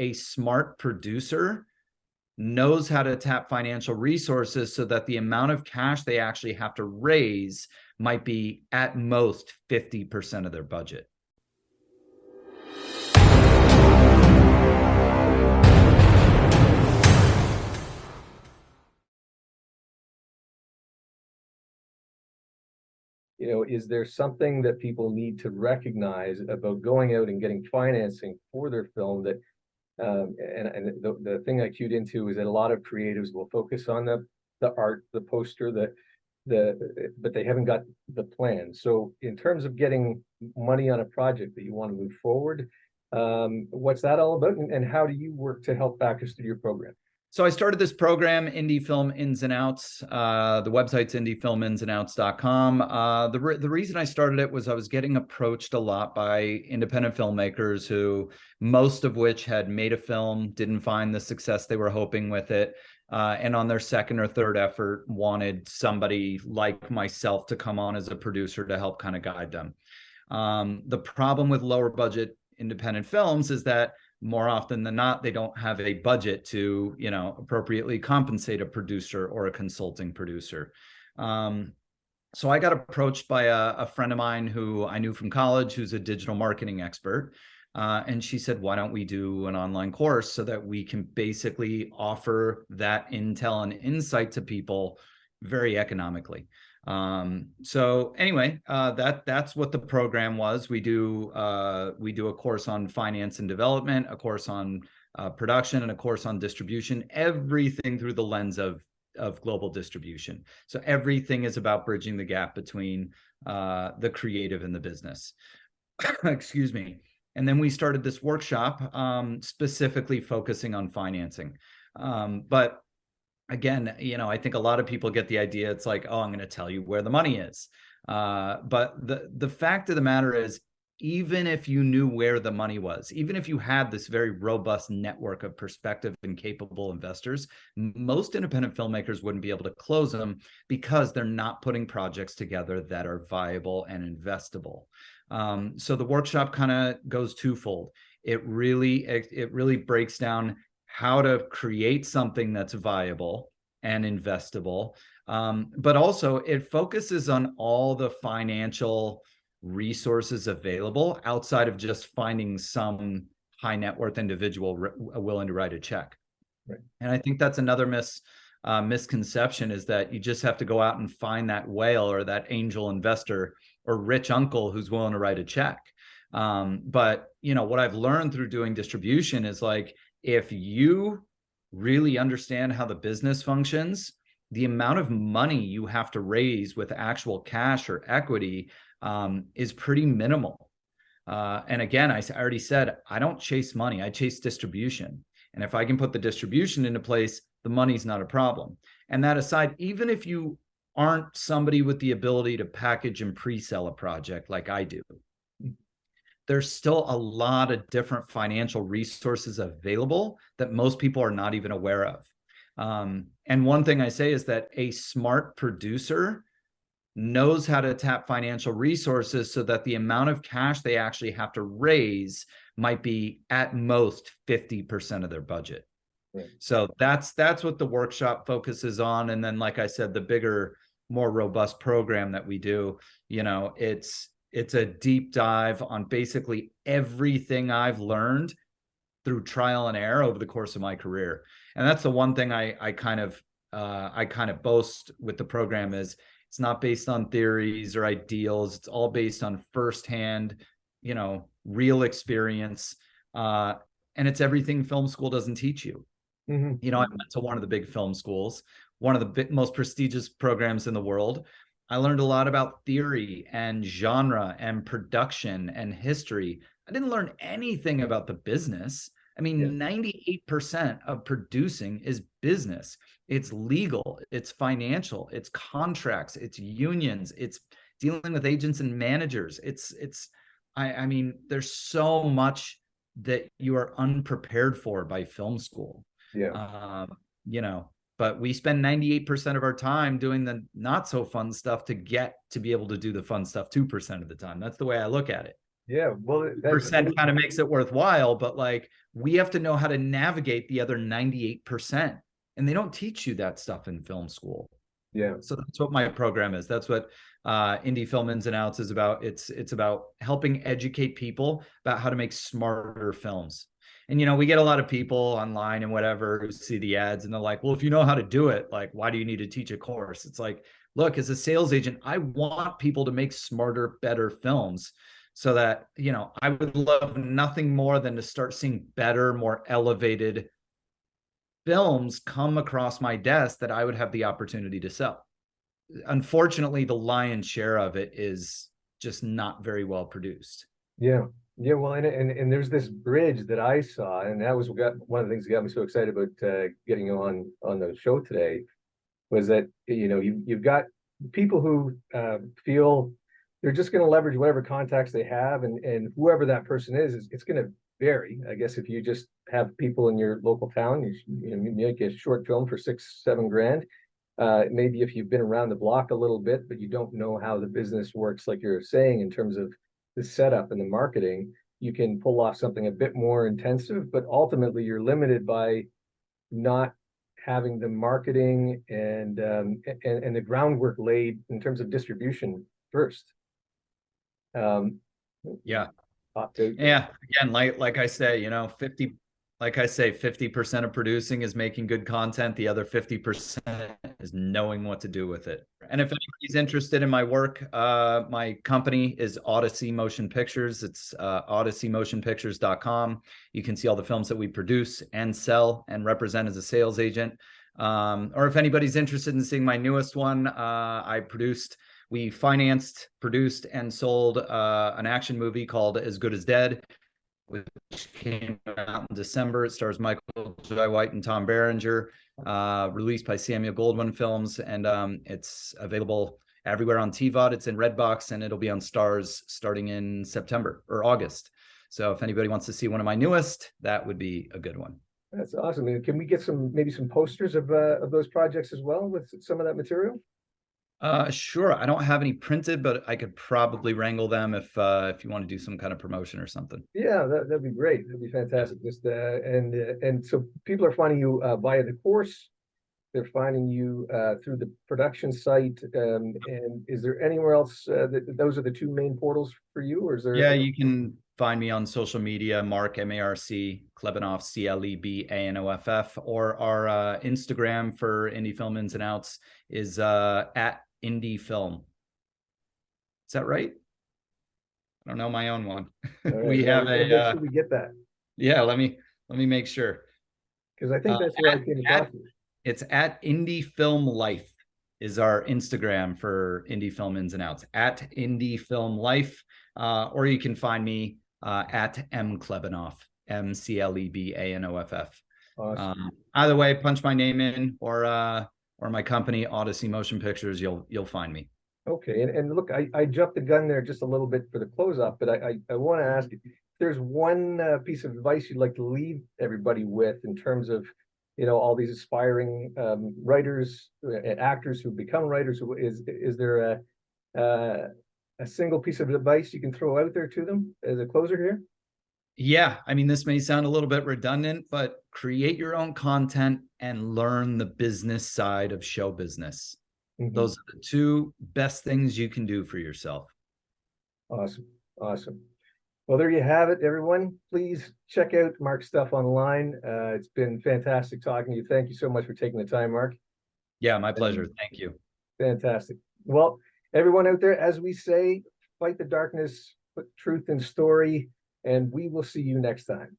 a smart producer knows how to tap financial resources so that the amount of cash they actually have to raise might be at most 50% of their budget. Is there something that people need to recognize about going out and getting financing for their film that and the thing I cued into is that a lot of creatives will focus on the art, the poster, but they haven't got the plan. So in terms of getting money on a project that you want to move forward, what's that all about, and how do you work to help back us through your program? So I started this program, Indie Film Ins and Outs. The website's indiefilminsandouts.com. The reason I started it was I was getting approached a lot by independent filmmakers who, most of which had made a film, didn't find the success they were hoping with it, and on their second or third effort wanted somebody like myself to come on as a producer to help kind of guide them. The problem with lower budget independent films is that more often than not, they don't have a budget to, appropriately compensate a producer or a consulting producer. So I got approached by a friend of mine who I knew from college, who's a digital marketing expert. And she said, why don't we do an online course so that we can basically offer that intel and insight to people very economically. So anyway, that's what the program was. We do a course on finance and development, a course on production, and a course on distribution, everything through the lens of global distribution. So everything is about bridging the gap between the creative and the business. Excuse me. And then we started this workshop specifically focusing on financing. But again, I think a lot of people get the idea. It's like, oh, I'm going to tell you where the money is. But the fact of the matter is, even if you knew where the money was, even if you had this very robust network of prospective and capable investors, most independent filmmakers wouldn't be able to close them because they're not putting projects together that are viable and investable. So the workshop kind of goes twofold. It really breaks down how to create something that's viable and investable. But also it focuses on all the financial resources available outside of just finding some high net worth individual willing to write a check. Right. And I think that's another misconception, is that you just have to go out and find that whale or that angel investor or rich uncle who's willing to write a check. But what I've learned through doing distribution is, like, if you really understand how the business functions, the amount of money you have to raise with actual cash or equity is pretty minimal. And again, I already said, I don't chase money, I chase distribution. And if I can put the distribution into place, the money's not a problem. And that aside, even if you aren't somebody with the ability to package and pre-sell a project like I do, there's still a lot of different financial resources available that most people are not even aware of. And one thing I say is that a smart producer knows how to tap financial resources so that the amount of cash they actually have to raise might be at most 50% of their budget. Right. So that's what the workshop focuses on. And then, like I said, the bigger, more robust program that we do, it's a deep dive on basically everything I've learned through trial and error over the course of my career. And that's the one thing I kind of boast with the program, is it's not based on theories or ideals. It's all based on firsthand, real experience. And it's everything film school doesn't teach you. Mm-hmm. I went to one of the big film schools, one of the most prestigious programs in the world. I learned a lot about theory and genre and production and history. I didn't learn anything about the business. I mean, 98% of producing is business. It's legal, it's financial, it's contracts, it's unions, it's dealing with agents and managers. I mean, there's so much that you are unprepared for by film school. But we spend 98% of our time doing the not so fun stuff to get to be able to do the fun stuff 2% of the time. That's the way I look at it. Yeah, well, that's Percent kind of makes it worthwhile, but like we have to know how to navigate the other 98%. And they don't teach you that stuff in film school. yeah, So that's what my program is. That's what Indie Film Ins and Outs is about. It's about helping educate people about how to make smarter films. And you know, we get a lot of people online and whatever who see the ads and they're like, well, if you know how to do it, like, why do you need to teach a course? It's like, look, as a sales agent, I want people to make smarter, better films so that, you know, I would love nothing more than to start seeing better, more elevated films come across my desk that I would have the opportunity to sell. Unfortunately, the lion's share of it is just not very well produced. yeah, yeah. Well, and there's this bridge that I saw, and that was one of the things that got me so excited about getting on the show today, was that you've got people who feel they're just going to leverage whatever contacts they have, and whoever that person is it's going to vary. I guess if you just have people in your local town, you make a short film for 6-7 grand. Maybe if you've been around the block a little bit, but you don't know how the business works, like you're saying, in terms of the setup and the marketing, you can pull off something a bit more intensive, but ultimately you're limited by not having the marketing and the groundwork laid in terms of distribution first. Yeah. Yeah. Again, like I say, 50% of producing is making good content. The other 50% is knowing what to do with it. And if anybody's interested in my work, my company is Odyssey Motion Pictures. It's odysseymotionpictures.com. You can see all the films that we produce and sell and represent as a sales agent. Or if anybody's interested in seeing my newest one, we financed, produced, and sold an action movie called As Good as Dead, which came out in December. It stars Michael Jai White and Tom Berenger, released by Samuel Goldwyn Films, and it's available everywhere on TVOD. It's in Redbox, and it'll be on Stars starting in September or August. So if anybody wants to see one of my newest, that would be a good one. That's awesome. Can we get maybe some posters of those projects as well with some of that material? Sure. I don't have any printed, but I could probably wrangle them if you want to do some kind of promotion or something. Yeah, that'd be great. That'd be fantastic. Just and so people are finding you via the course. They're finding you through the production site. And is there anywhere else those are the two main portals for you, or is there? Yeah, you can find me on social media, Marc, M-A-R-C, Clebanoff, C-L-E-B-A-N-O-F-F, or our Instagram for Indie Film Ins and Outs is at Indie Film. Is that right? I don't know my own one. Right, We have make sure we get that. Yeah, let me make sure. Because I think that's where I came across it. It's at Indie Film Life is our Instagram for Indie Film Ins and Outs, at Indie Film Life. Or you can find me at M Clebanoff, M-C-L-E-B-A-N-O-F-F. Awesome. Either way, punch my name in or my company, Odyssey Motion Pictures. You'll find me. Okay, and look, I jumped the gun there just a little bit for the close-up, but I want to ask if there's one piece of advice you'd like to leave everybody with in terms of, all these aspiring writers, actors who become writers. Is there a single piece of advice you can throw out there to them as a closer here? Yeah, I mean, this may sound a little bit redundant, but create your own content and learn the business side of show business. Mm-hmm. Those are the two best things you can do for yourself. Awesome. Well, there you have it, everyone. Please check out Marc's stuff online. It's been fantastic talking to you. Thank you so much for taking the time, Marc. Yeah, my pleasure. Thank you. Fantastic. Well, everyone out there, as we say, fight the darkness, put truth in story, and we will see you next time.